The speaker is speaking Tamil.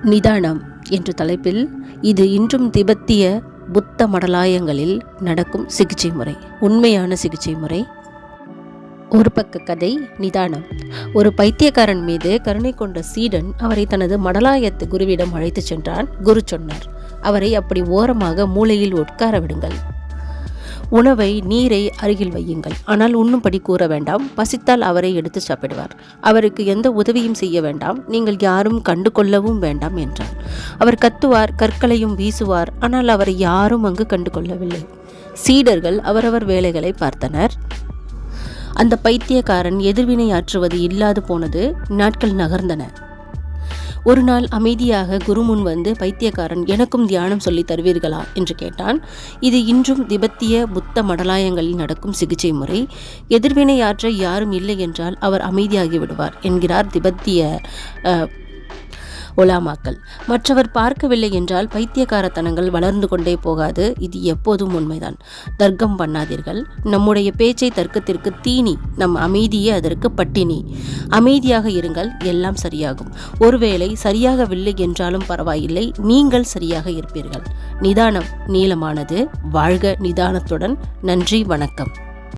நிதானம் என்ற தலைப்பில் இது இன்றும் திபெத்திய புத்த மடலாயங்களில் நடக்கும் சிகிச்சை முறை, உண்மையான சிகிச்சை முறை. ஒரு பக்க கதை. நிதானம். ஒரு பைத்தியக்காரன் மீது கருணை கொண்ட சீடன் அவரை தனது மடலாயத்து குருவிடம் அழைத்து சென்றான். குரு சொன்னார், அவரை அப்படி ஓரமாக மூலையில் உட்கார விடுங்கள். உணவை, நீரை அருகில் வையுங்கள். ஆனால் உண்ணும்படி கூற வேண்டாம். பசித்தால் அவரை எடுத்து சாப்பிடுவார். அவருக்கு எந்த உதவியும் செய்ய வேண்டாம். நீங்கள் யாரும் கண்டு கொள்ளவும் வேண்டாம் என்றார். அவர் கத்துவார், கற்களையும் வீசுவார். ஆனால் அவரை யாரும் அங்கு கண்டு கொள்ளவில்லை. சீடர்கள் அவரவர் வேலைகளை பார்த்தனர். அந்த பைத்தியக்காரன் எதிர்வினை ஆற்றுவது இல்லாது போனது. நாட்கள் நகர்ந்தன. ஒரு நாள் அமைதியாக குரு முன் வந்து, பைத்தியக்காரன், எனக்கும் தியானம் சொல்லி தருவீர்களா என்று கேட்டான். இது இன்றும் திபெத்திய புத்த மடலாயங்களில் நடக்கும் சிகிச்சை முறை. எதிர்வினை ஆற்ற யாரும் இல்லை என்றால் அவர் அமைதியாகி விடுவார் என்கிறார் திபெத்திய ஒலாமாக்கள். மற்றவர் பார்க்கவில்லை என்றால் பைத்தியக்காரத்தனங்கள் வளர்ந்து கொண்டே போகாது. இது எப்போதும் உண்மைதான். தர்க்கம் பண்ணாதீர்கள். நம்முடைய பேச்சை தர்க்கத்திற்கு தீனி, நம் அமைதியே அதற்கு பட்டினி. அமைதியாக இருங்கள், எல்லாம் சரியாகும். ஒருவேளை சரியாகவில்லை என்றாலும் பரவாயில்லை, நீங்கள் சரியாக இருப்பீர்கள். நிதானம் நீளமானது. வாழ்க நிதானத்துடன். நன்றி, வணக்கம்.